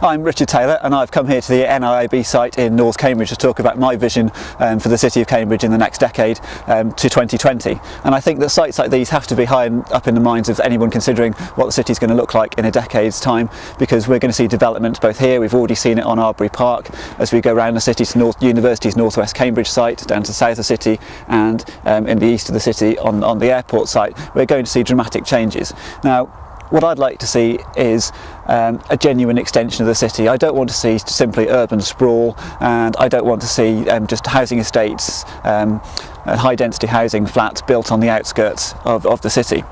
I'm Richard Taylor, and I've come here to the NIAB site in North Cambridge to talk about my vision for the City of Cambridge in the next decade to 2020. And I think that sites like these have to be high up in the minds of anyone considering what the city is going to look like in a decade's time, because we're going to see development both here. We've already seen it on Arbury Park as we go around the city to University's North West Cambridge site, down to south of the city, and in the east of the city on the airport site. We're going to see dramatic changes. Now, what I'd like to see is a genuine extension of the city. I don't want to see simply urban sprawl, and I don't want to see just housing estates, high density housing flats built on the outskirts of the city.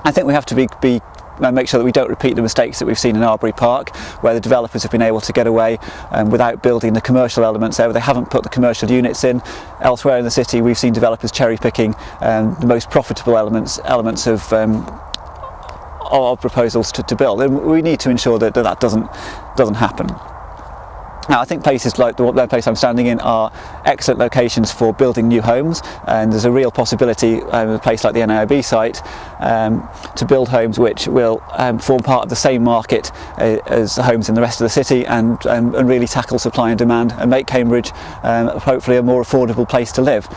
I think we have to make sure that we don't repeat the mistakes that we've seen in Arbury Park, where the developers have been able to get away without building the commercial elements there. They haven't put the commercial units in. Elsewhere in the city, we've seen developers cherry picking the most profitable elements of proposals to build, and we need to ensure that that doesn't happen. Now, I think places like the place I'm standing in are excellent locations for building new homes, and there's a real possibility in a place like the NIAB site to build homes which will form part of the same market as the homes in the rest of the city, and really tackle supply and demand and make Cambridge hopefully a more affordable place to live.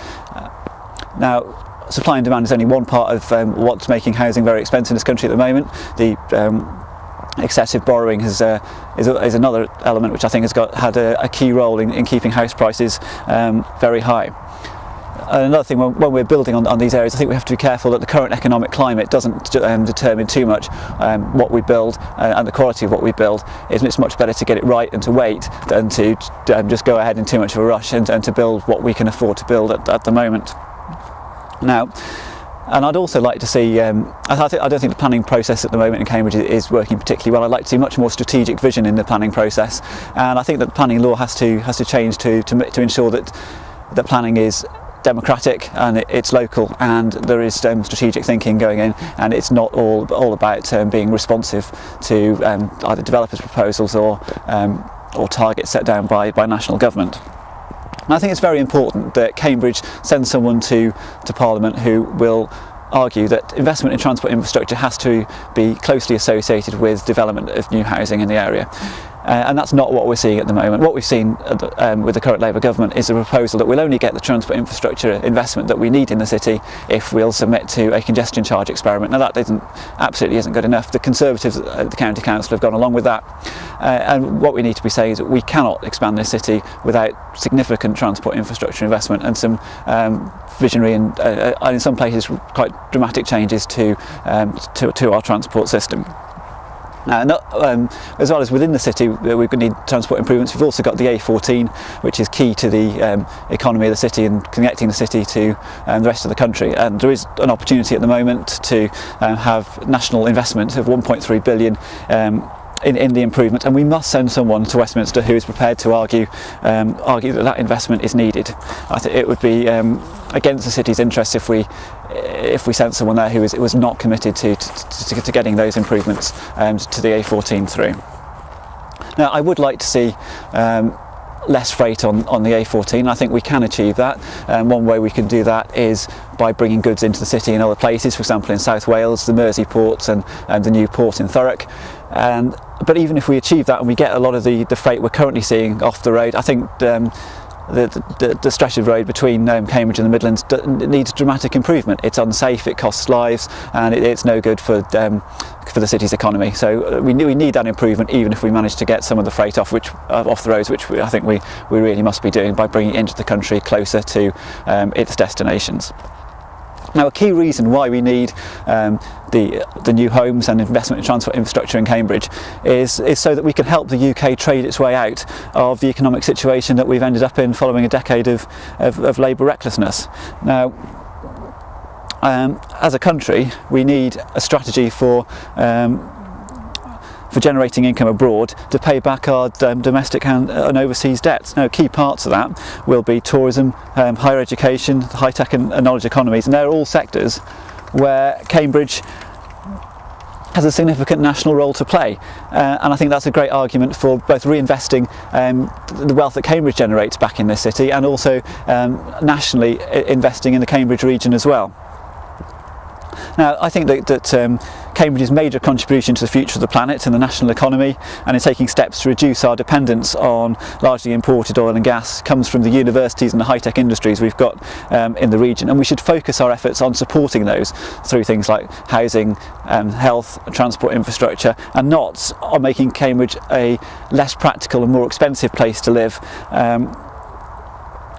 Now, supply and demand is only one part of what's making housing very expensive in this country at the moment. The excessive borrowing is another element which I think has had a key role in keeping house prices very high. Another thing, when we're building on these areas, I think we have to be careful that the current economic climate doesn't determine too much what we build, and the quality of what we build. It's much better to get it right and to wait than to just go ahead in too much of a rush and to build what we can afford to build at the moment. Now, and I'd also like to see, I don't think the planning process at the moment in Cambridge is working particularly well. I'd like to see much more strategic vision in the planning process, and I think that the planning law has to change to ensure that planning is democratic and it's local, and there is strategic thinking going in, and it's not all about being responsive to either developers' proposals or targets set down by national government. And I think it's very important that Cambridge sends someone to Parliament who will argue that investment in transport infrastructure has to be closely associated with development of new housing in the area. And that's not what we're seeing at the moment. What we've seen with the current Labour government is a proposal that we'll only get the transport infrastructure investment that we need in the city if we'll submit to a congestion charge experiment. Now, that absolutely isn't good enough. The Conservatives at the County Council have gone along with that. And what we need to be saying is that we cannot expand this city without significant transport infrastructure investment and some visionary and in some places quite dramatic changes to our transport system. As well as within the city, we're going to need transport improvements. We've also got the A14, which is key to the economy of the city and connecting the city to the rest of the country. And there is an opportunity at the moment to have national investment of 1.3 billion in the improvement, and we must send someone to Westminster who is prepared to argue that investment is needed. I think it would be against the city's interests if we sent someone there who was not committed to getting those improvements to the A14 through. Now, I would like to see less freight on the A14. I think we can achieve that. One way we can do that is by bringing goods into the city in other places, for example in South Wales, the Mersey ports and the new port in Thurrock. But even if we achieve that and we get a lot of the freight we're currently seeing off the road, I think the stretch of road between Cambridge and the Midlands needs dramatic improvement. It's unsafe, it costs lives, and it's no good for the city's economy. So we need that improvement, even if we manage to get some of the freight off the roads, which I think we really must be doing by bringing it into the country closer to its destinations. Now, a key reason why we need the new homes and investment in transport infrastructure in Cambridge is so that we can help the UK trade its way out of the economic situation that we've ended up in following a decade of Labour recklessness. Now, as a country, we need a strategy for generating income abroad to pay back our domestic and overseas debts. Now, key parts of that will be tourism, higher education, high-tech and knowledge economies, and they're all sectors where Cambridge has a significant national role to play, and I think that's a great argument for both reinvesting the wealth that Cambridge generates back in this city, and also nationally investing in the Cambridge region as well. Now, I think that Cambridge's major contribution to the future of the planet and the national economy, and in taking steps to reduce our dependence on largely imported oil and gas, comes from the universities and the high-tech industries we've got in the region, and we should focus our efforts on supporting those through things like housing, health, transport infrastructure, and not on making Cambridge a less practical and more expensive place to live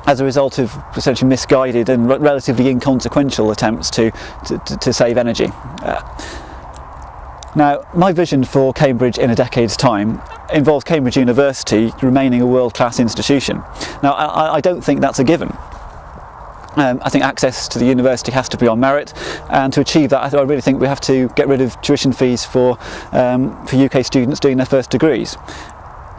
as a result of essentially misguided and relatively inconsequential attempts to save energy. Now, my vision for Cambridge in a decade's time involves Cambridge University remaining a world-class institution. Now, I don't think that's a given. I think access to the university has to be on merit, and to achieve that I really think we have to get rid of tuition fees for UK students doing their first degrees.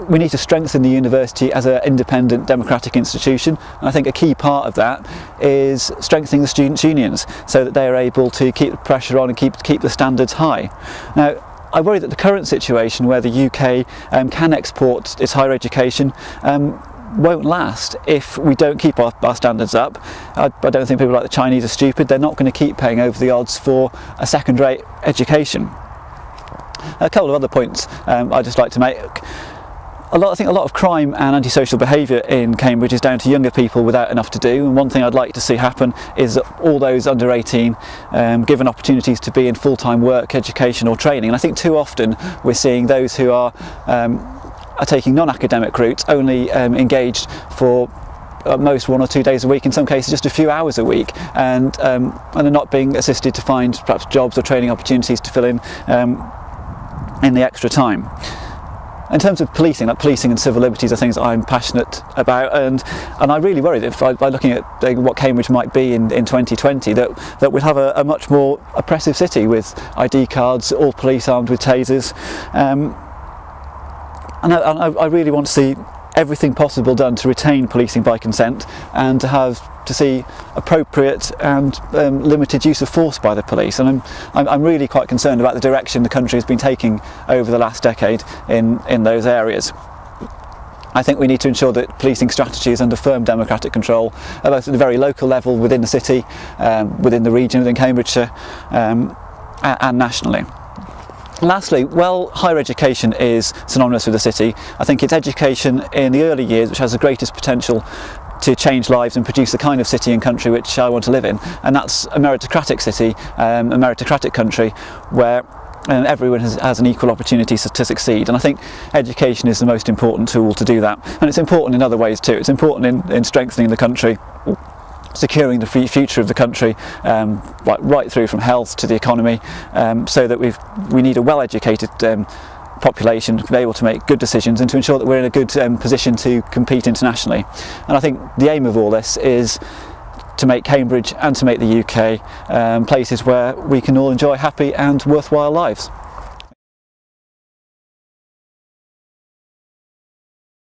We need to strengthen the university as an independent democratic institution, and I think a key part of that is strengthening the students' unions so that they are able to keep the pressure on and keep the standards high. Now, I worry that the current situation where the UK can export its higher education won't last if we don't keep our standards up. I don't think people like the Chinese are stupid. They're not going to keep paying over the odds for a second-rate education. A couple of other points I'd just like to make. I think a lot of crime and antisocial behaviour in Cambridge is down to younger people without enough to do, and one thing I'd like to see happen is that all those under 18 given opportunities to be in full-time work, education or training. And I think too often we're seeing those who are taking non-academic routes only engaged for at most 1 or 2 days a week, in some cases just a few hours a week, and are not being assisted to find perhaps jobs or training opportunities to fill in the extra time. In terms of policing, like policing and civil liberties are things I'm passionate about, and I really worry that by looking at what Cambridge might be in 2020, that we'd have a much more oppressive city with ID cards, all police armed with tasers, and I really want to see everything possible done to retain policing by consent, and to see appropriate and limited use of force by the police. And I'm really quite concerned about the direction the country has been taking over the last decade in those areas. I think we need to ensure that policing strategy is under firm democratic control, both at the very local level within the city, within the region, within Cambridgeshire, and nationally. Lastly, well, higher education is synonymous with the city. I think it's education in the early years which has the greatest potential to change lives and produce the kind of city and country which I want to live in, and that's a meritocratic city, a meritocratic country where everyone has an equal opportunity to succeed. And I think education is the most important tool to do that, and it's important in other ways too. It's important in strengthening the country, securing the future of the country, right through from health to the economy, so that we need a well-educated population to be able to make good decisions and to ensure that we're in a good position to compete internationally. And I think the aim of all this is to make Cambridge and to make the UK places where we can all enjoy happy and worthwhile lives.